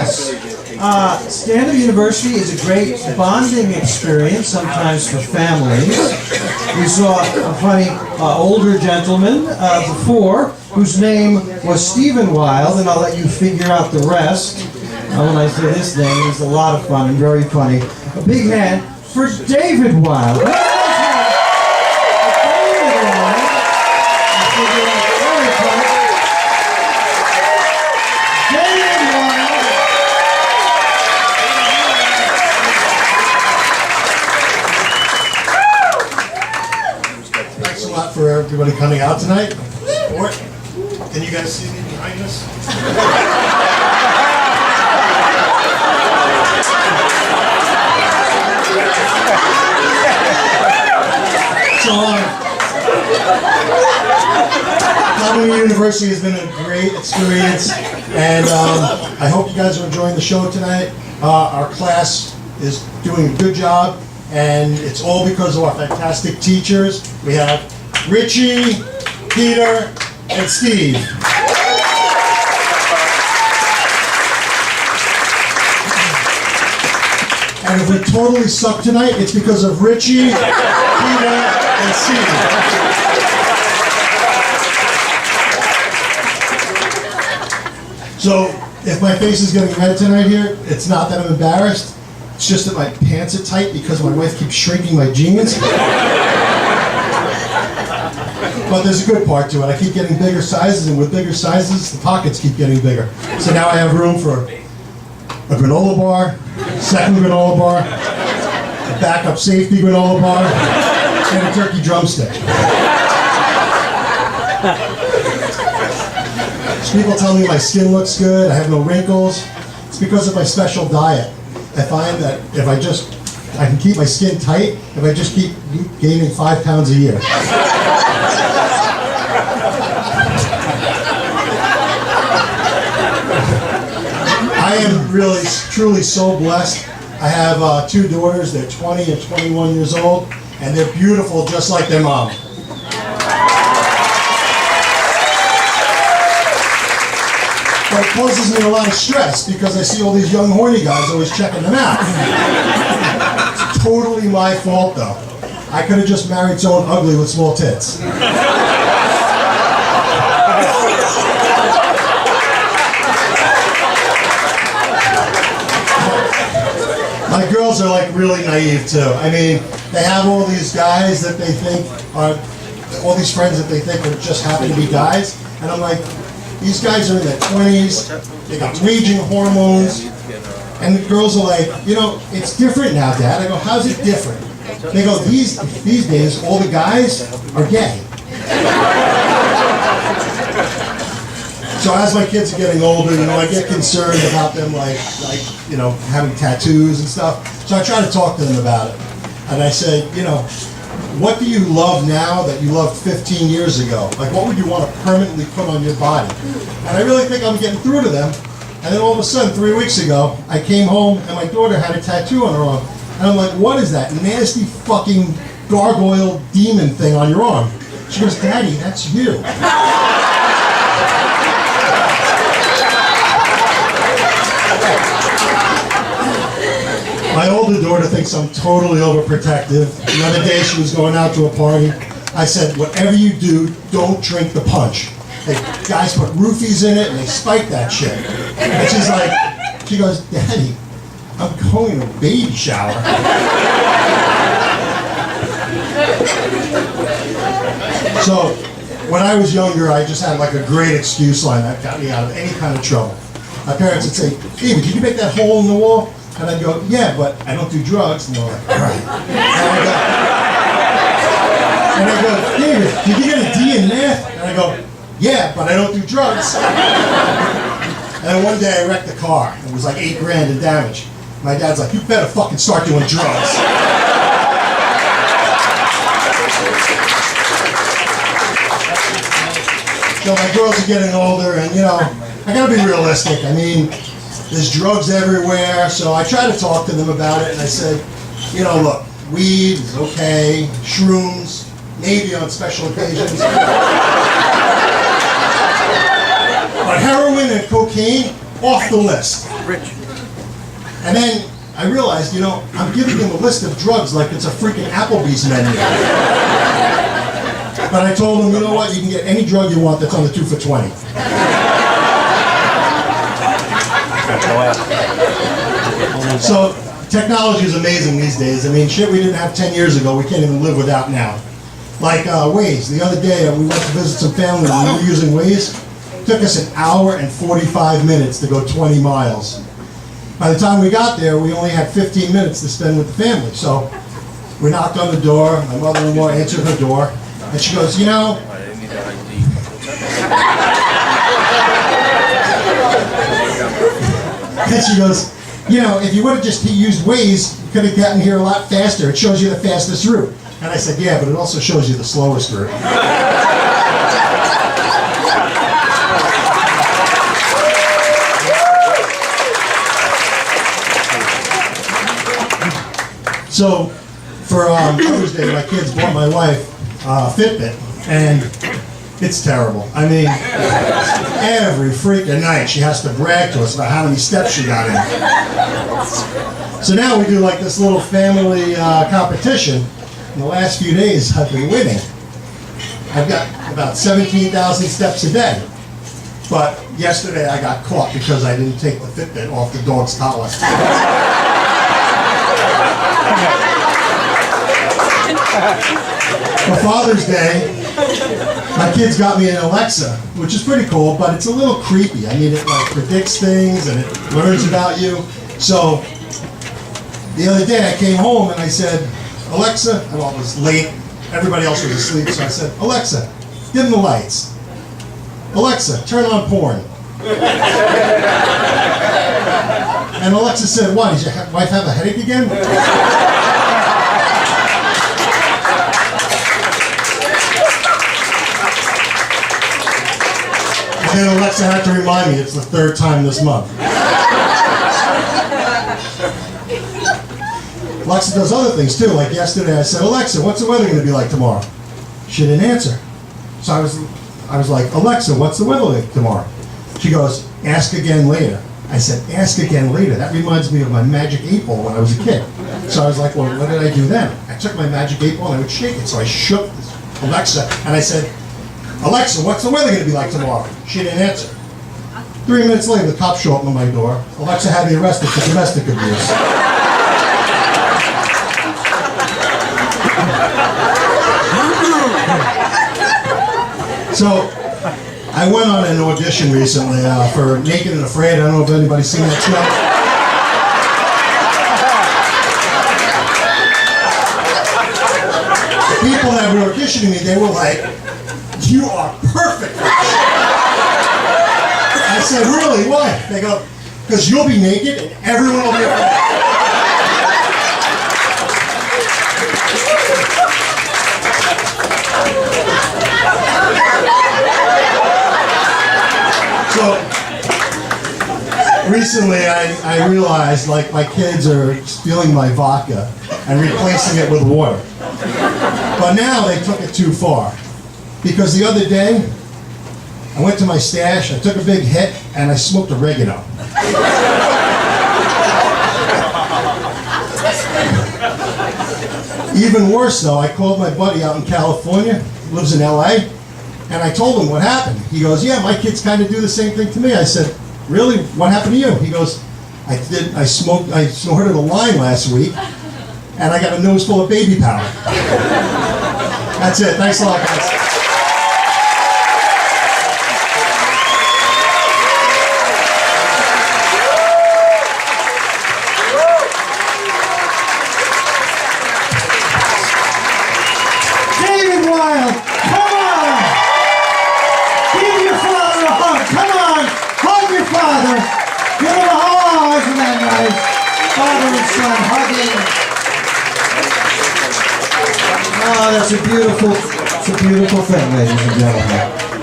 Yes. Stand-up university is a great bonding experience, sometimes for families. We saw a funny older gentleman before, whose name was Stephen Wilde, and I'll let you figure out the rest. When I say his name, he's a lot of fun and very funny. A big hand for David Wilde. Thanks a lot for everybody coming out tonight. Or, can you guys see me behind us? So, coming to university has been a great experience, and I hope you guys are enjoying the show tonight. Our class is doing a good job, and it's all because of our fantastic teachers. We have Richie, Peter, and Steve. And if we totally suck tonight, it's because of Richie, Peter, and Steve. So, if my face is getting red tonight here, it's not that I'm embarrassed. It's just that my pants are tight because my wife keeps shrinking my jeans. But there's a good part to it. I keep getting bigger sizes, and with bigger sizes, the pockets keep getting bigger. So now I have room for a granola bar, second granola bar, a backup safety granola bar, and a turkey drumstick. So people tell me my skin looks good, I have no wrinkles. It's because of my special diet. I find that if I can keep my skin tight if I just keep gaining 5 pounds a year. I am really, truly so blessed. I have 2 daughters. They're 20 and 21 years old, and they're beautiful just like their mom. But it causes me a lot of stress because I see all these young horny guys always checking them out. It's totally my fault though. I could have just married someone ugly with small tits. My girls are like really naive too. I mean, they have all these guys that they think are, all these friends that they think are just happen to be guys, and I'm like, these guys are in their 20s, they got raging hormones, and the girls are like, you know, it's different now, Dad. I go, how's it different? They go, these days, all the guys are gay. So as my kids are getting older, you know, I get concerned about them, like you know, having tattoos and stuff. So I try to talk to them about it. And I say, you know, what do you love now that you loved 15 years ago? Like, what would you want to permanently put on your body? And I really think I'm getting through to them. And then all of a sudden, 3 weeks ago, I came home and my daughter had a tattoo on her arm. And I'm like, what is that nasty fucking gargoyle demon thing on your arm? She goes, Daddy, that's you. My older daughter thinks I'm totally overprotective. The other day she was going out to a party. I said, whatever you do, don't drink the punch. They, guys put roofies in it and they spike that shit. And she's like, she goes, Daddy, I'm going to a baby shower. So, when I was younger, I just had like a great excuse line that got me out of any kind of trouble. My parents would say, David, did you make that hole in the wall? And I'd go, yeah, but I don't do drugs. And they're like, all right. And I go, David, did you get a D in math? And I go, yeah, but I don't do drugs. And then one day I wrecked the car. It was like $8,000 in damage. My dad's like, you better fucking start doing drugs. So my girls are getting older, and you know, I gotta be realistic. I mean, there's drugs everywhere, so I try to talk to them about it, and I say, you know, look, weed is okay, shrooms, maybe on special occasions. But heroin and cocaine, off the list. And then I realized, I'm giving them a list of drugs like it's a freaking Applebee's menu. But I told them, you know what, you can get any drug you want that's on the 2 for $20. So technology is amazing these days. I mean, shit we didn't have 10 years ago, we can't even live without now. Like Waze. The other day we went to visit some family and we were using Waze. It took us an hour and 45 minutes to go 20 miles. By the time we got there, we only had 15 minutes to spend with the family. So we knocked on the door, my mother-in-law answered her door, and she goes, and she goes, if you would have just used Waze, you could have gotten here a lot faster. It shows you the fastest route. And I said, yeah, but it also shows you the slowest route. So for Mother's Day, my kids bought my wife a Fitbit, and it's terrible. I mean, every freaking night she has to brag to us about how many steps she got in. So now we do like this little family competition. In the last few days, I've been winning. I've got about 17,000 steps a day. But yesterday I got caught because I didn't take the Fitbit off the dog's collar. For Father's Day, my kids got me an Alexa, which is pretty cool, but it's a little creepy. I mean, it like predicts things and it learns about you. So the other day I came home and I said, Alexa, well, it was late, everybody else was asleep, so I said, Alexa, dim the lights. Alexa, turn on porn. And Alexa said, what, does your wife have a headache again? And then Alexa had to remind me it's the 3rd time this month. Alexa does other things too, like yesterday I said, Alexa, what's the weather going to be like tomorrow? She didn't answer. So I was like, Alexa, what's the weather like tomorrow? She goes, ask again later. I said, ask again later. That reminds me of my magic 8-ball when I was a kid. So I was like, well, what did I do then? I took my magic 8-ball and I would shake it. So I shook Alexa and I said, Alexa, what's the weather going to be like tomorrow? She didn't answer. 3 minutes later, the cops show up on my door. Alexa had me arrested for domestic abuse. So, I went on an audition recently for Naked and Afraid. I don't know if anybody's seen that show. The people that were auditioning me, they were like, you are perfect for this. I said, really? Why? They go, because you'll be naked and everyone will be afraid. So, recently I realized like my kids are stealing my vodka and replacing it with water. But now they took it too far. Because the other day, I went to my stash, I took a big hit, and I smoked oregano. Even worse though, I called my buddy out in California, lives in LA, and I told him what happened. He goes, yeah, my kids kind of do the same thing to me. I said, really? What happened to you? He goes, I snorted a line last week, and I got a nose full of baby powder. That's it. Thanks a lot, guys. Oh, that's a beautiful thing, ladies and gentlemen.